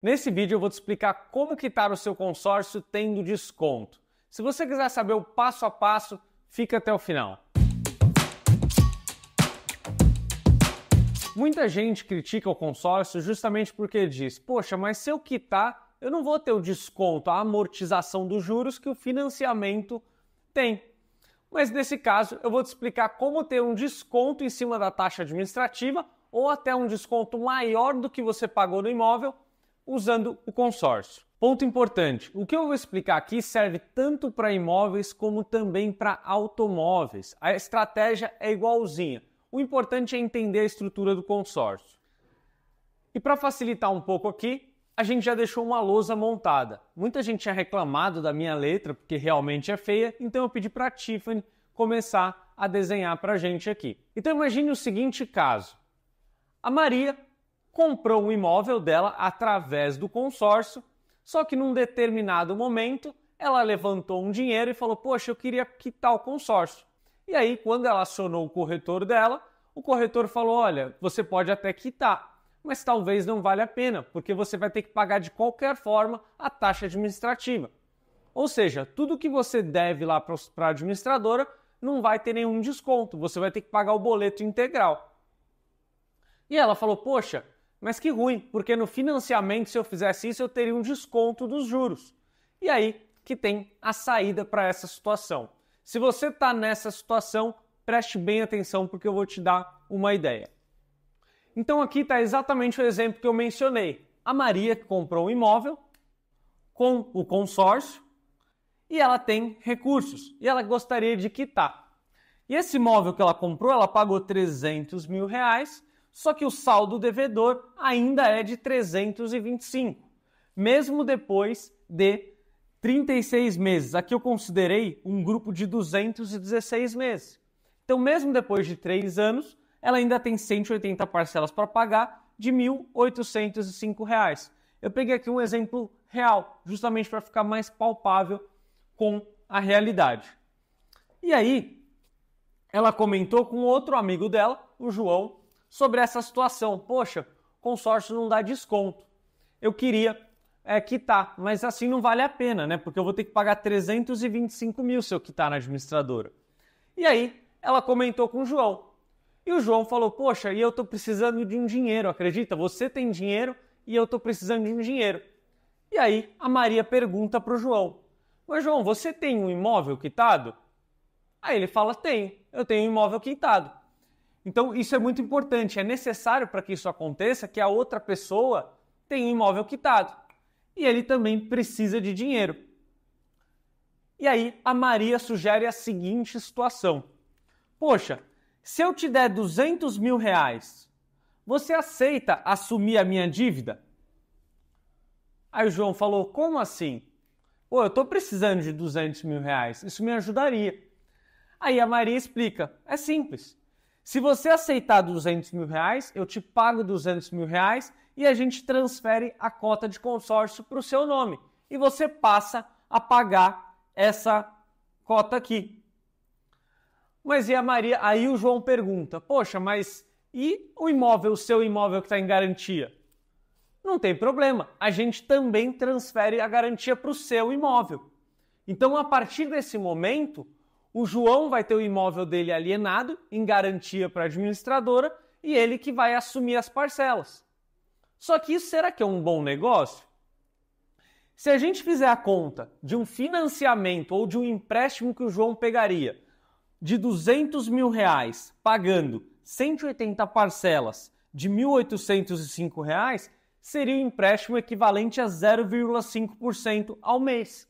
Nesse vídeo eu vou te explicar como quitar o seu consórcio tendo desconto. Se você quiser saber o passo a passo, fica até o final. Muita gente critica o consórcio justamente porque diz: poxa, mas se eu quitar, eu não vou ter o desconto, a amortização dos juros que o financiamento tem. Mas nesse caso eu vou te explicar como ter um desconto em cima da taxa administrativa ou até um desconto maior do que você pagou no imóvel usando o consórcio. Ponto importante, o que eu vou explicar aqui serve tanto para imóveis como também para automóveis. A estratégia é igualzinha. O importante é entender a estrutura do consórcio. E para facilitar um pouco aqui, a gente já deixou uma lousa montada. Muita gente tinha reclamado da minha letra, porque realmente é feia, então eu pedi para a Tiffany começar a desenhar para a gente aqui. Então imagine o seguinte caso. A Maria comprou um imóvel dela através do consórcio, só que num determinado momento ela levantou um dinheiro e falou: poxa, eu queria quitar o consórcio. E aí, quando ela acionou o corretor dela, o corretor falou: olha, você pode até quitar, mas talvez não valha a pena, porque você vai ter que pagar de qualquer forma a taxa administrativa. Ou seja, tudo que você deve lá para a administradora não vai ter nenhum desconto, você vai ter que pagar o boleto integral. E ela falou: poxa, mas que ruim, porque no financiamento, se eu fizesse isso, eu teria um desconto dos juros. E aí que tem a saída para essa situação. Se você está nessa situação, preste bem atenção porque eu vou te dar uma ideia. Então aqui está exatamente o exemplo que eu mencionei. A Maria que comprou um imóvel com o consórcio e ela tem recursos e ela gostaria de quitar. E esse imóvel que ela comprou, ela pagou 300 mil reais, só que o saldo devedor ainda é de 325, mesmo depois de 36 meses. Aqui eu considerei um grupo de 216 meses. Então, mesmo depois de 3 anos, ela ainda tem 180 parcelas para pagar de R$ 1.805. Eu peguei aqui um exemplo real, justamente para ficar mais palpável com a realidade. E aí, ela comentou com outro amigo dela, o João, sobre essa situação. Poxa, consórcio não dá desconto. Eu queria quitar, mas assim não vale a pena, né? Porque eu vou ter que pagar 325 mil se eu quitar na administradora. E aí, ela comentou com o João. E o João falou: poxa, e eu tô precisando de um dinheiro, acredita? Você tem dinheiro e eu tô precisando de um dinheiro. E aí, a Maria pergunta pro João: mas João, você tem um imóvel quitado? Aí ele fala: tenho, eu tenho um imóvel quitado. Então, isso é muito importante. É necessário para que isso aconteça que a outra pessoa tenha um imóvel quitado. E ele também precisa de dinheiro. E aí, a Maria sugere a seguinte situação. Poxa, se eu te der 200 mil reais, você aceita assumir a minha dívida? Aí o João falou: como assim? Pô, eu estou precisando de 200 mil reais, isso me ajudaria. Aí a Maria explica: é simples. Se você aceitar 200 mil reais, eu te pago 200 mil reais e a gente transfere a cota de consórcio para o seu nome. E você passa a pagar essa cota aqui. Mas e a Maria? Aí o João pergunta: poxa, mas e o imóvel, o seu imóvel que está em garantia? Não tem problema, a gente também transfere a garantia para o seu imóvel. Então, a partir desse momento, o João vai ter o imóvel dele alienado, em garantia para a administradora, e ele que vai assumir as parcelas. Só que isso será que é um bom negócio? Se a gente fizer a conta de um financiamento ou de um empréstimo que o João pegaria de 200 mil reais, pagando 180 parcelas de R$ 1.805, seria um empréstimo equivalente a 0,5% ao mês.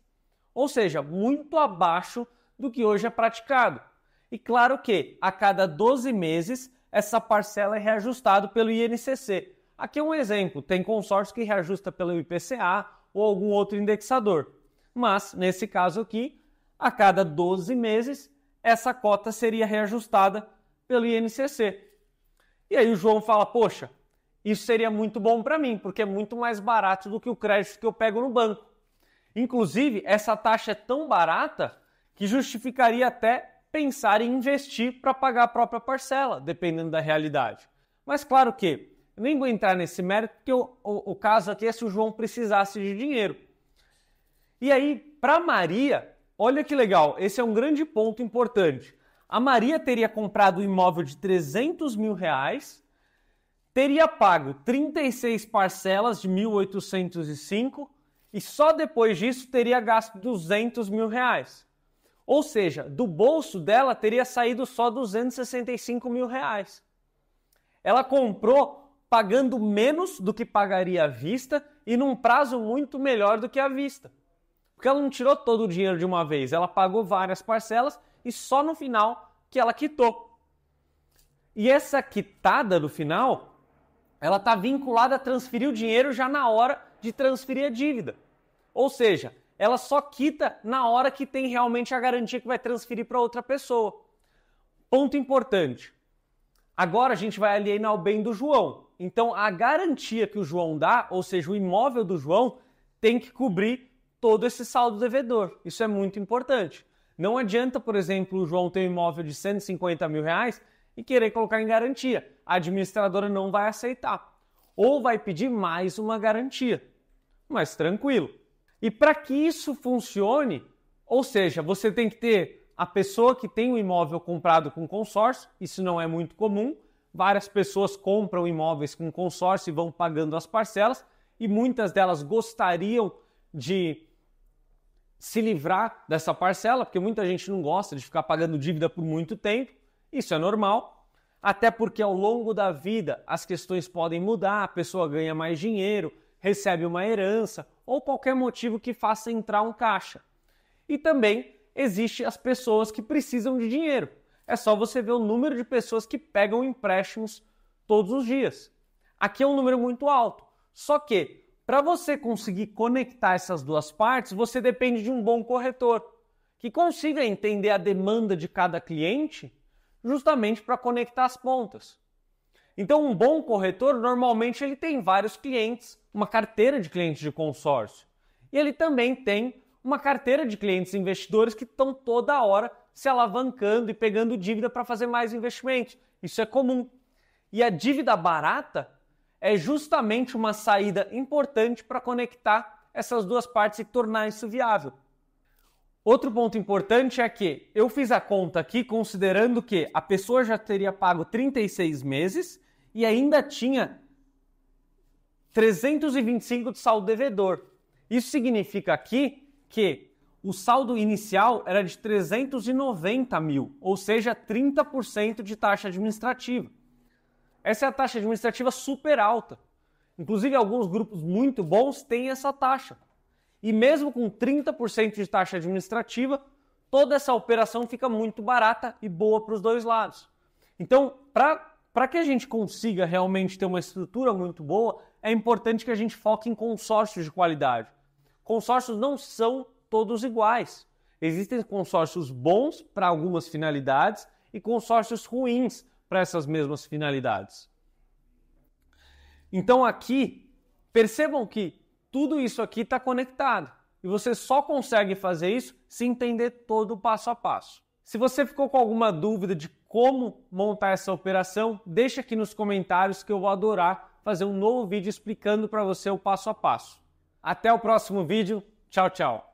Ou seja, muito abaixo do que hoje é praticado. E claro que a cada 12 meses essa parcela é reajustada pelo INCC. Aqui é um exemplo, tem consórcio que reajusta pelo IPCA ou algum outro indexador. Mas, nesse caso aqui, a cada 12 meses essa cota seria reajustada pelo INCC. E aí o João fala: poxa, isso seria muito bom para mim, porque é muito mais barato do que o crédito que eu pego no banco. Inclusive, essa taxa é tão barata que justificaria até pensar em investir para pagar a própria parcela, dependendo da realidade. Mas claro que Eu nem vou entrar nesse mérito, porque o caso aqui é se o João precisasse de dinheiro. E aí, para Maria, olha que legal, esse é um grande ponto importante. A Maria teria comprado um imóvel de 300 mil reais, teria pago 36 parcelas de 1.805 e só depois disso teria gasto 200 mil reais. Ou seja, do bolso dela teria saído só 265 mil reais. Ela comprou pagando menos do que pagaria à vista e num prazo muito melhor do que à vista. Porque ela não tirou todo o dinheiro de uma vez, ela pagou várias parcelas e só no final que ela quitou. E essa quitada no final, ela está vinculada a transferir o dinheiro já na hora de transferir a dívida. Ou seja, ela só quita na hora que tem realmente a garantia que vai transferir para outra pessoa. Ponto importante. Agora a gente vai alienar o bem do João. Então a garantia que o João dá, ou seja, o imóvel do João, tem que cobrir todo esse saldo devedor. Isso é muito importante. Não adianta, por exemplo, o João ter um imóvel de 150 mil reais e querer colocar em garantia. A administradora não vai aceitar. Ou vai pedir mais uma garantia. Mas tranquilo. E para que isso funcione, ou seja, você tem que ter a pessoa que tem o imóvel comprado com consórcio, isso não é muito comum. Várias pessoas compram imóveis com consórcio e vão pagando as parcelas, e muitas delas gostariam de se livrar dessa parcela, porque muita gente não gosta de ficar pagando dívida por muito tempo. Isso é normal, até porque ao longo da vida as questões podem mudar, a pessoa ganha mais dinheiro, recebe uma herança ou qualquer motivo que faça entrar um caixa. E também existem as pessoas que precisam de dinheiro. É só você ver o número de pessoas que pegam empréstimos todos os dias. Aqui é um número muito alto. Só que, para você conseguir conectar essas duas partes, você depende de um bom corretor, que consiga entender a demanda de cada cliente, justamente para conectar as pontas. Então, um bom corretor, normalmente, ele tem vários clientes, uma carteira de clientes de consórcio. E ele também tem uma carteira de clientes investidores que estão toda hora se alavancando e pegando dívida para fazer mais investimentos. Isso é comum. E a dívida barata é justamente uma saída importante para conectar essas duas partes e tornar isso viável. Outro ponto importante é que eu fiz a conta aqui considerando que a pessoa já teria pago 36 meses e ainda tinha 325 de saldo devedor. Isso significa aqui que o saldo inicial era de 390 mil, ou seja, 30% de taxa administrativa. Essa é a taxa administrativa super alta. Inclusive, alguns grupos muito bons têm essa taxa. E mesmo com 30% de taxa administrativa, toda essa operação fica muito barata e boa para os dois lados. Então, para que a gente consiga realmente ter uma estrutura muito boa, é importante que a gente foque em consórcios de qualidade. Consórcios não são todos iguais. Existem consórcios bons para algumas finalidades e consórcios ruins para essas mesmas finalidades. Então aqui, percebam que tudo isso aqui está conectado. E você só consegue fazer isso se entender todo o passo a passo. Se você ficou com alguma dúvida de como montar essa operação, deixa aqui nos comentários que eu vou adorar fazer um novo vídeo explicando para você o passo a passo. Até o próximo vídeo. Tchau, tchau.